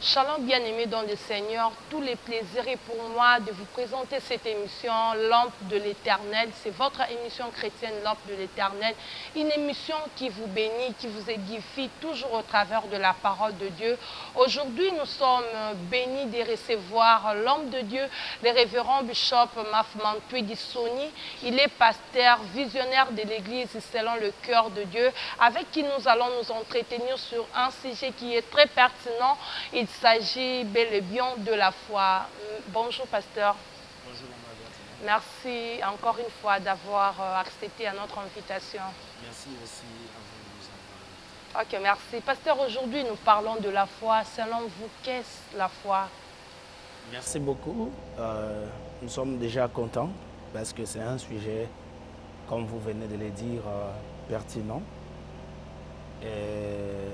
Shalom bien-aimés dans le Seigneur, tous les plaisirs et pour moi de vous présenter cette émission Lampe de l'Éternel. C'est votre émission chrétienne Lampe de l'Éternel, une émission qui vous bénit, qui vous édifie toujours au travers de la parole de Dieu. Aujourd'hui, nous sommes bénis de recevoir l'homme de Dieu, le révérend Bishop Mafmantui Dissoni. Il est pasteur, visionnaire de l'Église selon le cœur de Dieu, avec qui nous allons nous entretenir sur un sujet qui est très pertinent. Il s'agit bel et bien de la foi. Bonjour, pasteur. Bonjour, Maman Bertina. Merci encore une fois d'avoir accepté à notre invitation. Merci aussi à vous de nous avoir invités. Ok, merci. Pasteur, aujourd'hui, nous parlons de la foi. Selon vous, qu'est-ce la foi? Merci beaucoup. Nous sommes déjà contents parce que c'est un sujet, comme vous venez de le dire, pertinent. Et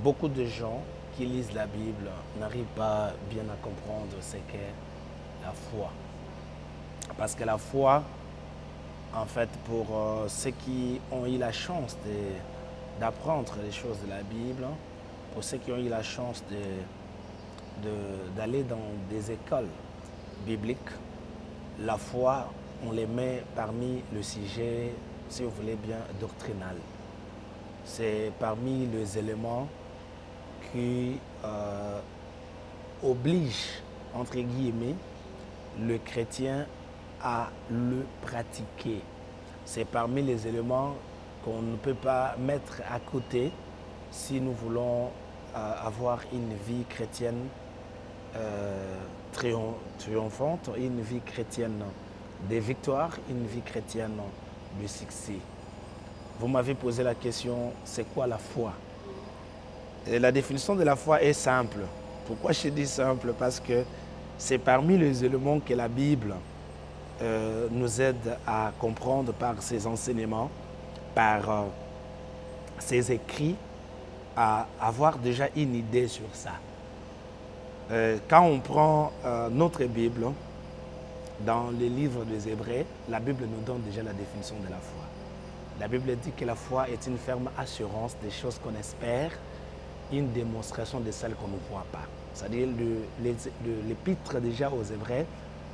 beaucoup de gens qui lisent la Bible n'arrivent pas bien à comprendre ce qu'est la foi. Parce que la foi, en fait, pour ceux qui ont eu la chance d'apprendre les choses de la Bible, pour ceux qui ont eu la chance d'aller dans des écoles bibliques, la foi, on les met parmi le sujet, si vous voulez bien, doctrinal. C'est parmi les éléments qui obligent, entre guillemets, le chrétien à le pratiquer. C'est parmi les éléments qu'on ne peut pas mettre à côté si nous voulons avoir une vie chrétienne triomphante, une vie chrétienne de victoire, une vie chrétienne de succès. Vous m'avez posé la question, c'est quoi la foi? Et la définition de la foi est simple. Pourquoi je dis simple? Parce que c'est parmi les éléments que la Bible nous aide à comprendre par ses enseignements, par ses écrits, à avoir déjà une idée sur ça. Quand on prend notre Bible, dans les livres des Hébreux, la Bible nous donne déjà la définition de la foi. La Bible dit que la foi est une ferme assurance des choses qu'on espère, une démonstration de celles qu'on ne voit pas. C'est-à-dire l'épître déjà aux Hébreux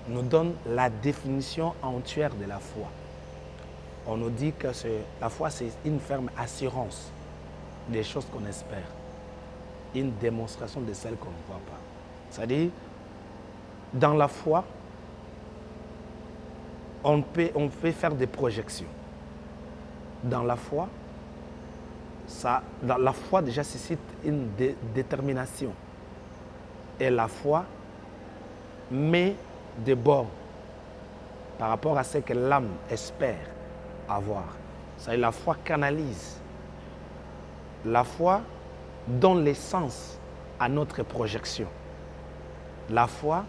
nous donne la définition entière de la foi. On nous dit que la foi, c'est une ferme assurance des choses qu'on espère, une démonstration de celles qu'on ne voit pas. C'est-à-dire, dans la foi, on peut faire des projections. Dans la foi, la foi déjà suscite une détermination. Et la foi met des bornes par rapport à ce que l'âme espère avoir. C'est-à-dire la foi canalise. La foi donne l'essence à notre projection. La foi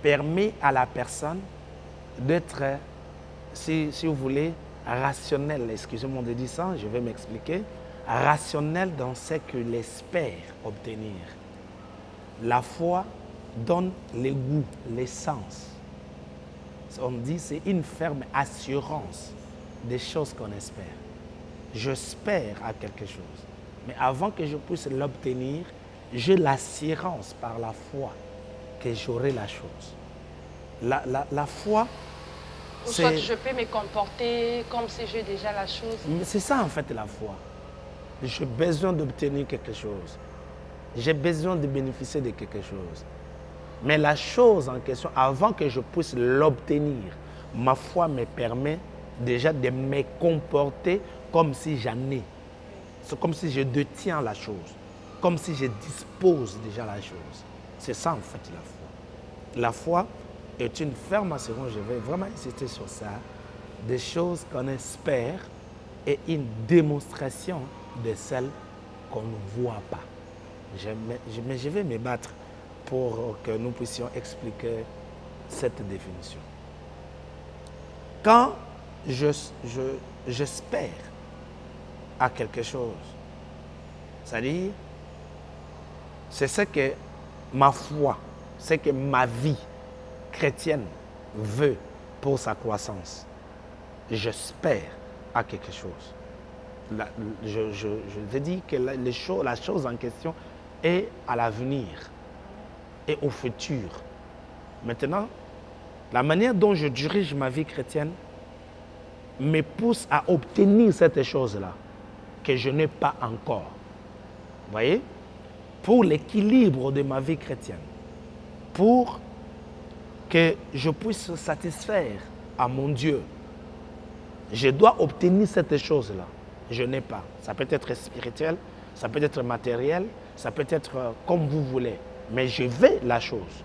permet à la personne d'être, si vous voulez, rationnel. Excusez-moi de dire ça, je vais m'expliquer. Rationnel dans ce qu'il espère obtenir. La foi donne le goût, l'essence. On dit c'est une ferme assurance des choses qu'on espère. J'espère à quelque chose. Mais avant que je puisse l'obtenir, j'ai l'assurance par la foi que j'aurai la chose. La foi, Soit je peux me comporter comme si j'ai déjà la chose. c'est ça en fait la foi. J'ai besoin d'obtenir quelque chose. J'ai besoin de bénéficier de quelque chose. Mais la chose en question, avant que je puisse l'obtenir, ma foi me permet déjà de me comporter comme si j'en ai. C'est comme si je détiens la chose. Comme si je dispose déjà la chose. C'est ça en fait la foi. La foi est une ferme assurance, je vais vraiment insister sur ça, des choses qu'on espère et une démonstration de celles qu'on ne voit pas. Mais je vais me battre pour que nous puissions expliquer cette définition. Quand j'espère à quelque chose, c'est-à-dire, c'est ce que ma foi, ce que ma vie chrétienne veut pour sa croissance. J'espère à quelque chose. Je veux dire que la chose en question et à l'avenir et au futur. Maintenant, la manière dont je dirige ma vie chrétienne me pousse à obtenir cette chose-là que je n'ai pas encore. Vous voyez? Pour l'équilibre de ma vie chrétienne, pour que je puisse satisfaire à mon Dieu, je dois obtenir cette chose-là. Je n'ai pas. Ça peut être spirituel, ça peut être matériel, ça peut être comme vous voulez. Mais je veux la chose.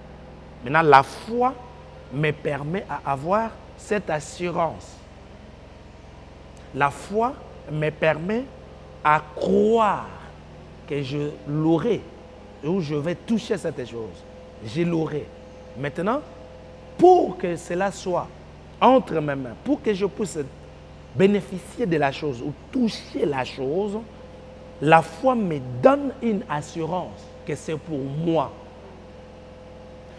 Maintenant, la foi me permet d'avoir cette assurance. La foi me permet à croire que je l'aurai, ou je vais toucher cette chose. Je l'aurai. Maintenant, pour que cela soit entre mes mains, pour que je puisse bénéficier de la chose ou toucher la chose, la foi me donne une assurance que c'est pour moi.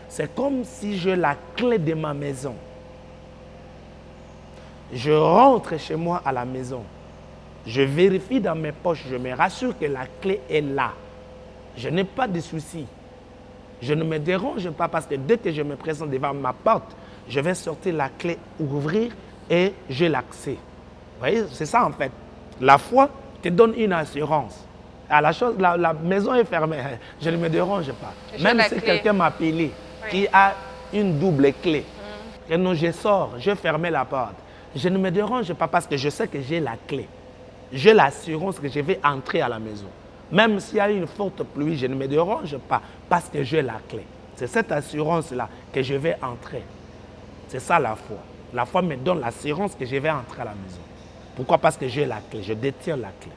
C'est comme si j'ai la clé de ma maison. Je rentre chez moi à la maison. Je vérifie dans mes poches, je me rassure que la clé est là. Je n'ai pas de soucis. Je ne me dérange pas parce que dès que je me présente devant ma porte, je vais sortir la clé, ouvrir et j'ai l'accès. Vous voyez, c'est ça en fait. La foi te donne une assurance. La maison est fermée, je ne me dérange pas. Même si quelqu'un m'a appelé, qui a une double clé, et non, je sors, je ferme la porte. Je ne me dérange pas parce que je sais que j'ai la clé. J'ai l'assurance que je vais entrer à la maison. Même s'il y a une forte pluie, je ne me dérange pas parce que j'ai la clé. C'est cette assurance-là que je vais entrer. C'est ça la foi. La foi me donne l'assurance que je vais entrer à la maison. Pourquoi? Parce que j'ai la clé, je détiens la clé.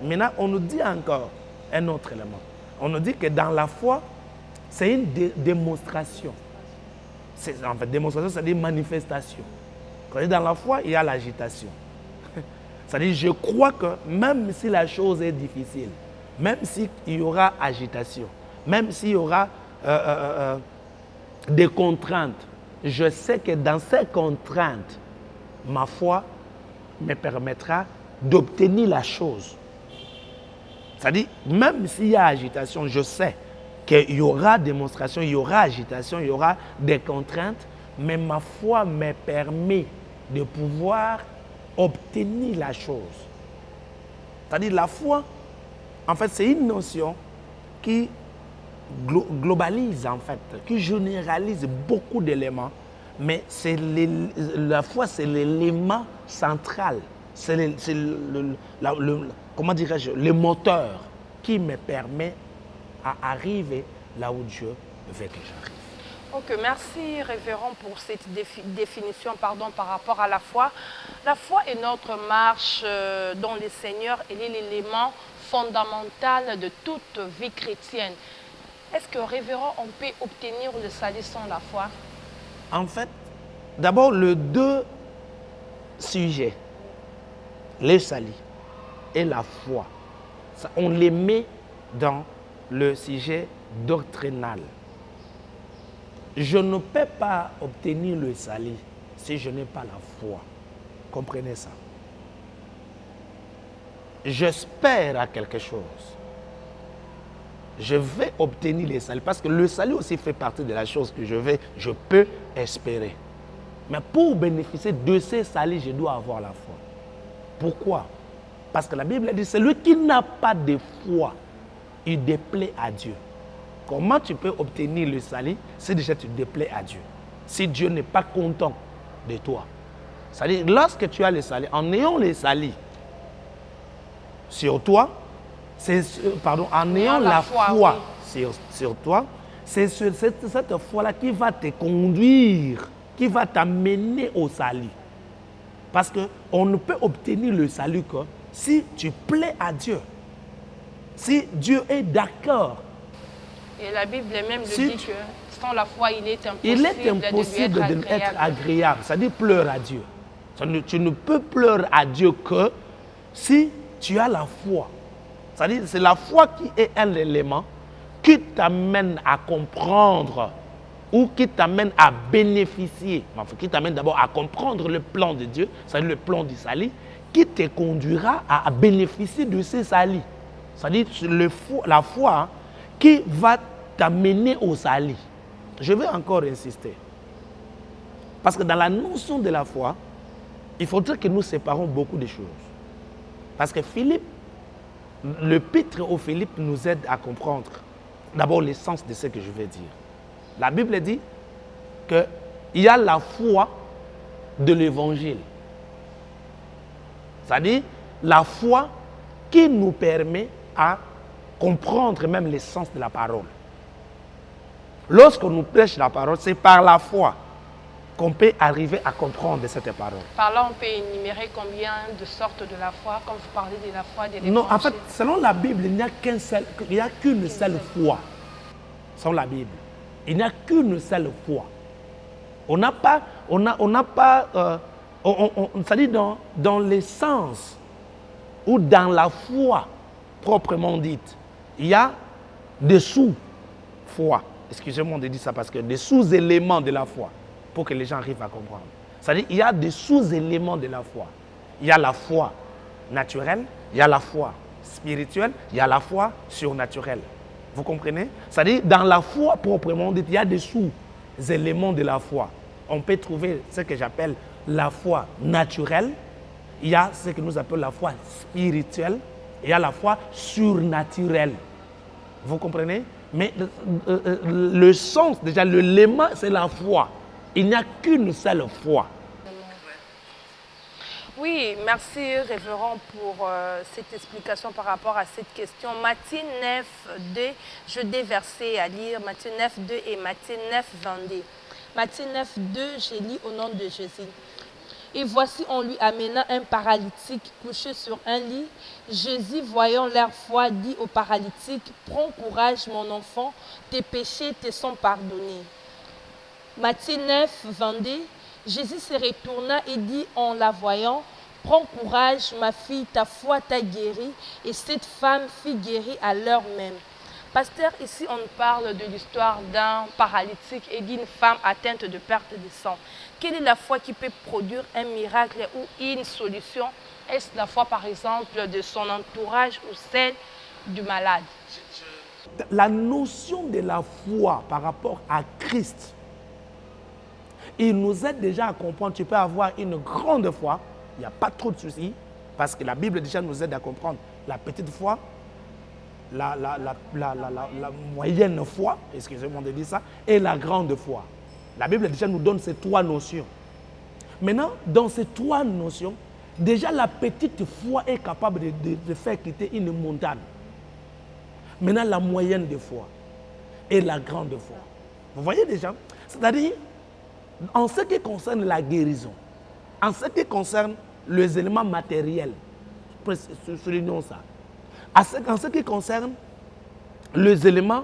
Maintenant, on nous dit encore un autre élément. On nous dit que dans la foi, c'est une démonstration. En fait, démonstration, c'est-à-dire manifestation. Quand dans la foi, il y a l'agitation. C'est-à-dire, je crois que même si la chose est difficile, même s'il y aura agitation, même s'il y aura des contraintes, je sais que dans ces contraintes, ma foi me permettra d'obtenir la chose. C'est-à-dire, même s'il y a agitation, je sais qu'il y aura démonstration, il y aura agitation, il y aura des contraintes, mais ma foi me permet de pouvoir obtenir la chose. C'est-à-dire, la foi, en fait, c'est une notion qui globalise, en fait, qui généralise beaucoup d'éléments, mais la foi, c'est l'élément central, c'est comment dirais-je, le moteur qui me permet d'arriver là où Dieu veut que j'arrive. Ok, merci révérend pour cette définition par rapport à la foi. La foi est notre marche dans le Seigneur. Elle est l'élément fondamental de toute vie chrétienne. Est-ce que révérend, on peut obtenir le salut sans la foi? En fait, d'abord, les deux sujets, le salut et la foi, on les met dans le sujet doctrinal. Je ne peux pas obtenir le salut si je n'ai pas la foi. Comprenez ça. J'espère à quelque chose. Je vais obtenir le salut parce que le salut aussi fait partie de la chose que je peux espérer. Mais pour bénéficier de ce salut, je dois avoir la foi. Pourquoi? Parce que la Bible dit, celui qui n'a pas de foi, il déplaît à Dieu. Comment tu peux obtenir le salut si déjà tu déplais à Dieu? Si Dieu n'est pas content de toi. C'est-à-dire, lorsque tu as le salut, en ayant le salut sur toi, en ayant la foi oui. sur toi, c'est cette foi-là qui va te conduire, qui va t'amener au salut. Parce qu'on ne peut obtenir le salut que si tu plais à Dieu. Si Dieu est d'accord. Et la Bible même dit que sans la foi, il est impossible de être agréable. C'est-à-dire pleure à Dieu. Tu ne peux pleurer à Dieu que si tu as la foi. C'est-à-dire c'est la foi qui est un élément qui t'amène à comprendre ou qui t'amène à bénéficier, enfin, qui t'amène d'abord à comprendre le plan de Dieu, c'est-à-dire le plan du salut, qui te conduira à bénéficier de ce salut. C'est-à-dire la foi qui va t'amener au salut. Je vais encore insister. Parce que dans la notion de la foi, il faudrait que nous séparons beaucoup de choses. Parce que Philippe, l'épître aux Philippe nous aide à comprendre d'abord l'essence de ce que je vais dire. La Bible dit qu'il y a la foi de l'évangile. C'est-à-dire la foi qui nous permet à comprendre même l'essence de la parole. Lorsqu'on nous prêche la parole, c'est par la foi qu'on peut arriver à comprendre cette parole. Par là, on peut énumérer combien de sortes de la foi, quand vous parlez de la foi, de l'évangile. Non, en fait, selon la Bible, il n'y a qu'une seule foi. Selon la Bible, il n'y a qu'une seule foi. On n'a pas, c'est-à-dire dans l'essence ou dans la foi proprement dite, il y a des sous-foi. Excusez-moi de dire ça parce que des sous-éléments de la foi, pour que les gens arrivent à comprendre. C'est-à-dire qu'il y a des sous-éléments de la foi. Il y a la foi naturelle, il y a la foi spirituelle, il y a la foi surnaturelle. Vous comprenez? C'est-à-dire dans la foi proprement dite, il y a des sous-éléments de la foi. On peut trouver ce que j'appelle la foi naturelle, il y a ce que nous appelons la foi spirituelle, il y a la foi surnaturelle. Vous comprenez? Mais le sens, déjà, l'élément, c'est la foi. Il n'y a qu'une seule foi. Oui, merci révérend pour cette explication par rapport à cette question. Matthieu 9, 2, je déversais à lire Matthieu 9, 2 et Matthieu 9, 22. Matthieu 9, 2, j'ai lu au nom de Jésus. Et voici, on lui amena un paralytique couché sur un lit. Jésus, voyant leur foi, dit au paralytique, « Prends courage, mon enfant, tes péchés te sont pardonnés. » Matthieu 9, 22, Jésus se retourna et dit en la voyant, « Prends courage, ma fille, ta foi t'a guérie. » Et cette femme fut guérie à l'heure même. Pasteur, ici on parle de l'histoire d'un paralytique et d'une femme atteinte de perte de sang. Quelle est la foi qui peut produire un miracle ou une solution? Est-ce la foi par exemple de son entourage ou celle du malade? La notion de la foi par rapport à Christ, il nous aide déjà à comprendre. Tu peux avoir une grande foi, il n'y a pas trop de soucis, parce que la Bible déjà nous aide à comprendre la petite foi, la moyenne foi, excusez-moi de dire ça, et la grande foi. La Bible déjà nous donne ces trois notions. Maintenant, dans ces trois notions, déjà la petite foi est capable de faire quitter une montagne. Maintenant, la moyenne de foi et la grande foi. Vous voyez déjà? C'est-à-dire, en ce qui concerne la guérison, en ce qui concerne les éléments matériels, soulignons ça. En ce qui concerne les éléments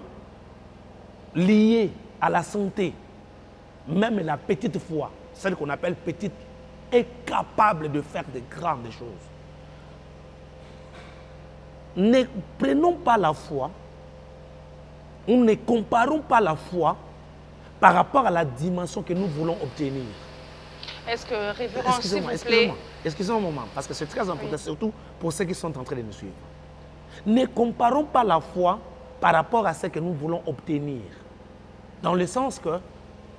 liés à la santé, même la petite foi, celle qu'on appelle petite, est capable de faire de grandes choses. Ne prenons pas la foi, ou ne comparons pas la foi par rapport à la dimension que nous voulons obtenir. Est-ce que, révérend, s'il vous plaît... Excusez-moi un moment, parce que c'est très important, surtout pour ceux qui sont en train de nous suivre. Ne comparons pas la foi par rapport à ce que nous voulons obtenir. Dans le sens que,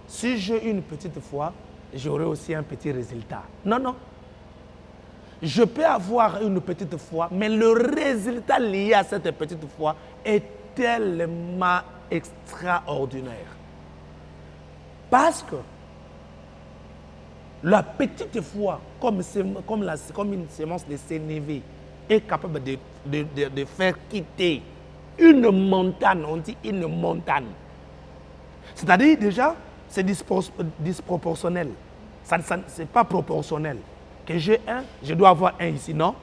si j'ai une petite foi, j'aurai aussi un petit résultat. Non, non. Je peux avoir une petite foi, mais le résultat lié à cette petite foi est tellement extraordinaire. Parce que la petite foi, comme une sémence de sénévé, est capable de faire quitter une montagne, on dit une montagne. C'est-à-dire déjà, c'est disproportionnel. Ce n'est pas proportionnel. Que j'ai un, je dois avoir un ici, non?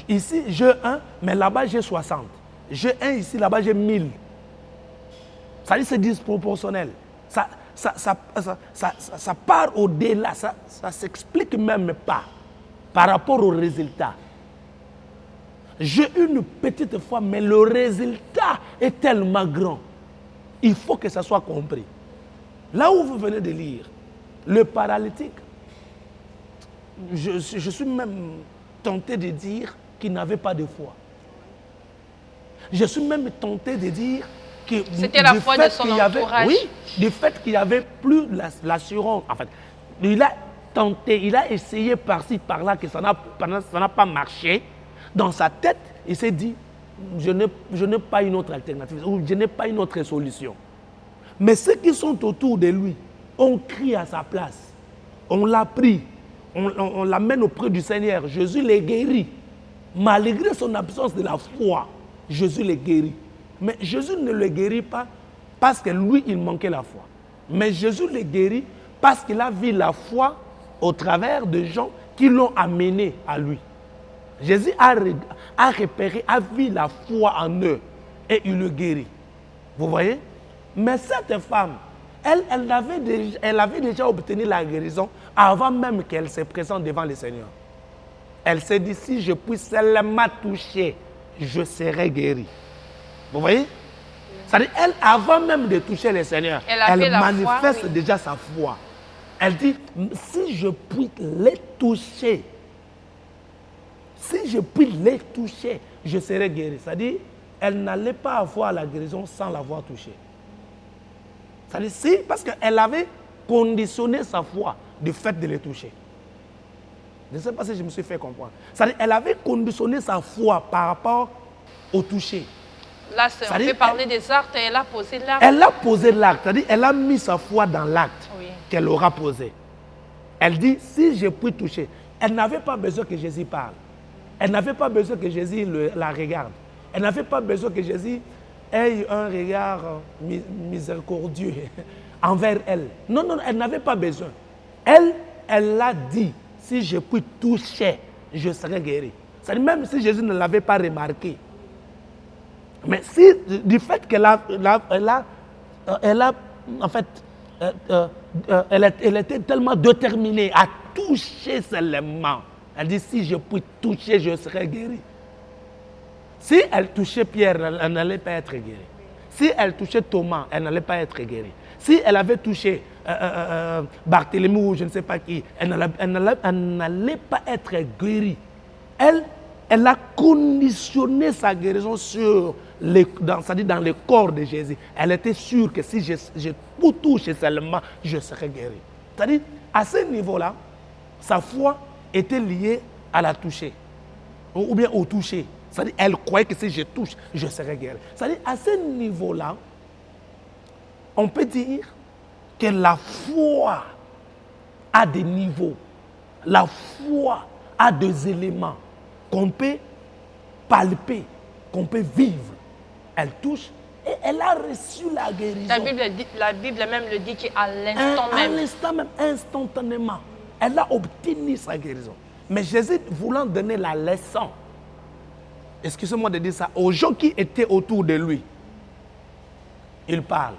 Ici, j'ai un, mais là-bas, j'ai 60. J'ai un ici, là-bas, j'ai 1000. C'est-à-dire c'est disproportionnel. Ça part au-delà, ça ne s'explique même pas par rapport au résultat. J'ai une petite foi, mais le résultat est tellement grand. Il faut que ça soit compris. Là où vous venez de lire, le paralytique, je suis même tenté de dire qu'il n'avait pas de foi. Je suis même tenté de dire C'était la foi de son entourage. Oui, du fait qu'il n'y avait plus l'assurance. En fait, il a tenté, il a essayé par-ci, par-là, que ça n'a pas marché. Dans sa tête, il s'est dit, je n'ai pas une autre alternative, ou je n'ai pas une autre solution. Mais ceux qui sont autour de lui ont crié à sa place. On l'a pris, on l'amène auprès du Seigneur. Jésus les guérit. Malgré son absence de la foi, Jésus les guérit. Mais Jésus ne le guérit pas parce que lui, il manquait la foi. Mais Jésus les guérit parce qu'il a vu la foi au travers de gens qui l'ont amené à lui. Jésus a repéré, a vu la foi en eux et il le guérit. Vous voyez? Mais cette femme, elle avait déjà obtenu la guérison avant même qu'elle se présente devant le Seigneur. Elle s'est dit, si je puis seulement toucher, je serai guérie. Vous voyez? C'est-à-dire, elle, avant même de toucher le Seigneur, elle manifeste déjà sa foi. Elle dit, si je puis les toucher, je serai guérie. C'est-à-dire, elle n'allait pas avoir la guérison sans l'avoir touché. C'est-à-dire, si, parce qu'elle avait conditionné sa foi du fait de les toucher. Je ne sais pas si je me suis fait comprendre. C'est-à-dire, elle avait conditionné sa foi par rapport au toucher. Là, on peut parler des actes et elle a posé l'acte. Elle a posé l'acte, c'est-à-dire, elle a mis sa foi dans l'acte qu'elle aura posé. Elle dit, si je puis toucher, elle n'avait pas besoin que Jésus parle. Elle n'avait pas besoin que Jésus la regarde. Elle n'avait pas besoin que Jésus ait un regard miséricordieux envers elle. Non, non, elle n'avait pas besoin. Elle l'a dit, si je puis toucher, je serai guéri. C'est-à-dire, même si Jésus ne l'avait pas remarqué. Mais si, du fait qu'elle elle était tellement déterminée à toucher seulement. Elle dit, si je puis toucher, je serai guéri. Si elle touchait Pierre, elle n'allait pas être guérie. Si elle touchait Thomas, elle n'allait pas être guérie. Si elle avait touché Barthélemy ou je ne sais pas qui, elle n'allait pas être guérie. Elle a conditionné sa guérison c'est-à-dire dans le corps de Jésus. Elle était sûre que si je touche seulement, je serai guéri. C'est-à-dire, à ce niveau-là, sa foi était liée à la toucher, ou bien au toucher. C'est-à-dire, elle croyait que si je touche, je serai guéri. C'est-à-dire, à ce niveau-là, on peut dire que la foi a des niveaux. La foi a des éléments qu'on peut palper, qu'on peut vivre. Elle touche et elle a reçu la guérison. La Bible même le dit qu'à l'instant même. À l'instant même, instantanément, elle a obtenu sa guérison. Mais Jésus voulant donner la leçon, excusez-moi de dire ça, aux gens qui étaient autour de lui, il parle.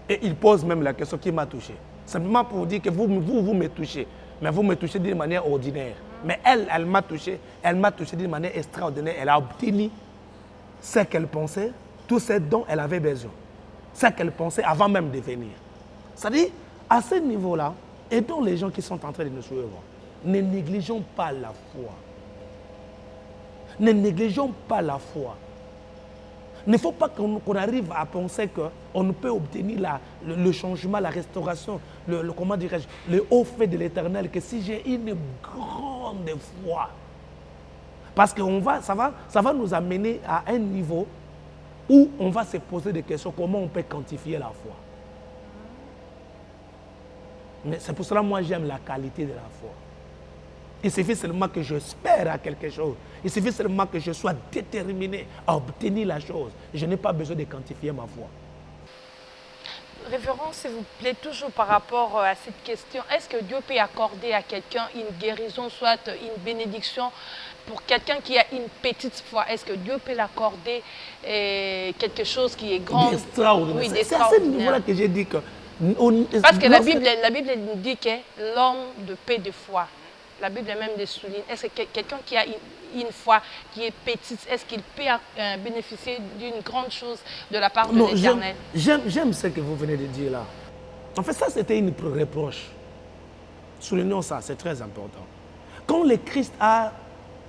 Et il pose même la question qui m'a touché. Simplement pour vous dire que vous me touchez. Mais vous me touchez d'une manière ordinaire. Mais elle m'a touché d'une manière extraordinaire. Elle a obtenu ce qu'elle pensait, tout ce dont elle avait besoin. Ce qu'elle pensait avant même de venir. C'est-à-dire, à ce niveau-là, aidons les gens qui sont en train de nous suivre. Ne négligeons pas la foi. Ne négligeons pas la foi. Il ne faut pas qu'on arrive à penser qu'on ne peut obtenir le changement, la restauration, comment dirais-je, le haut fait de l'Éternel, que si j'ai une grande foi. Parce que ça va nous amener à un niveau où on va se poser des questions, comment on peut quantifier la foi. Mais c'est pour cela que moi j'aime la qualité de la foi. Il suffit seulement que j'espère à quelque chose. Il suffit seulement que je sois déterminé à obtenir la chose. Je n'ai pas besoin de quantifier ma foi. Révérend, s'il vous plaît, toujours par rapport à cette question, est-ce que Dieu peut accorder à quelqu'un une guérison, soit une bénédiction pour quelqu'un qui a une petite foi? Est-ce que Dieu peut l'accorder quelque chose qui est grand? D'extraordinaire. Oui, c'est à ce niveau-là que j'ai dit que... Parce que la Bible nous dit que l'homme de paix de foi, la Bible même le souligne. Est-ce que quelqu'un qui a une foi qui est petite, est-ce qu'il peut bénéficier d'une grande chose de la part de l'Éternel? J'aime ce que vous venez de dire là. En fait, ça, c'était une reproche. Soulignons ça, c'est très important. Quand le Christ a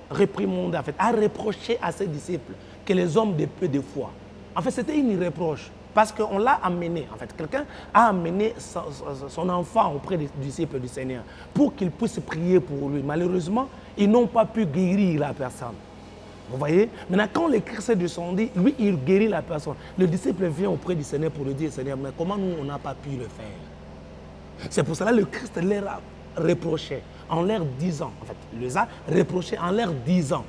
réprimandé, en fait, a reproché à ses disciples que les hommes de peu de foi, En fait, c'était une reproche. Parce qu'on l'a amené, en fait, quelqu'un a amené son enfant auprès des disciples du Seigneur pour qu'il puisse prier pour lui. Malheureusement, ils n'ont pas pu guérir la personne. Vous voyez? Maintenant, quand le Christ est descendu, lui, il guérit la personne. Le disciple vient auprès du Seigneur pour lui dire, Seigneur, mais comment nous, on n'a pas pu le faire? C'est pour cela que le Christ leur a reproché en leur disant, en fait, les a reproché en leur disant,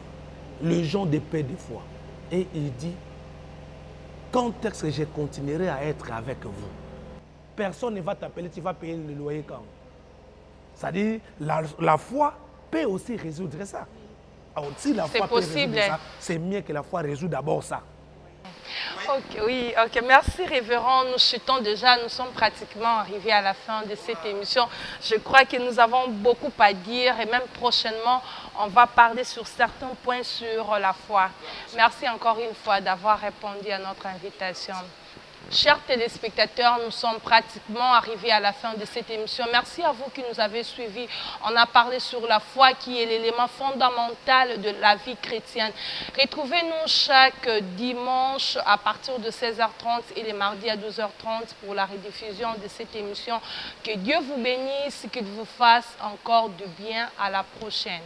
le gens de paix de foi. Et il dit, quand est-ce que je continuerai à être avec vous? Personne ne va t'appeler, tu vas payer le loyer quand? C'est-à-dire, la foi peut aussi résoudre ça. Alors, si la foi peut résoudre ça, c'est mieux que la foi résout d'abord ça. Ok, oui, ok. Merci, révérend. Nous chutons déjà, nous sommes pratiquement arrivés à la fin de cette émission. Je crois que nous avons beaucoup à dire et même prochainement, on va parler sur certains points sur la foi. Merci encore une fois d'avoir répondu à notre invitation. Chers téléspectateurs, nous sommes pratiquement arrivés à la fin de cette émission. Merci à vous qui nous avez suivis. On a parlé sur la foi qui est l'élément fondamental de la vie chrétienne. Retrouvez-nous chaque dimanche à partir de 16h30 et les mardis à 12h30 pour la rediffusion de cette émission. Que Dieu vous bénisse, qu'il vous fasse encore du bien. À la prochaine.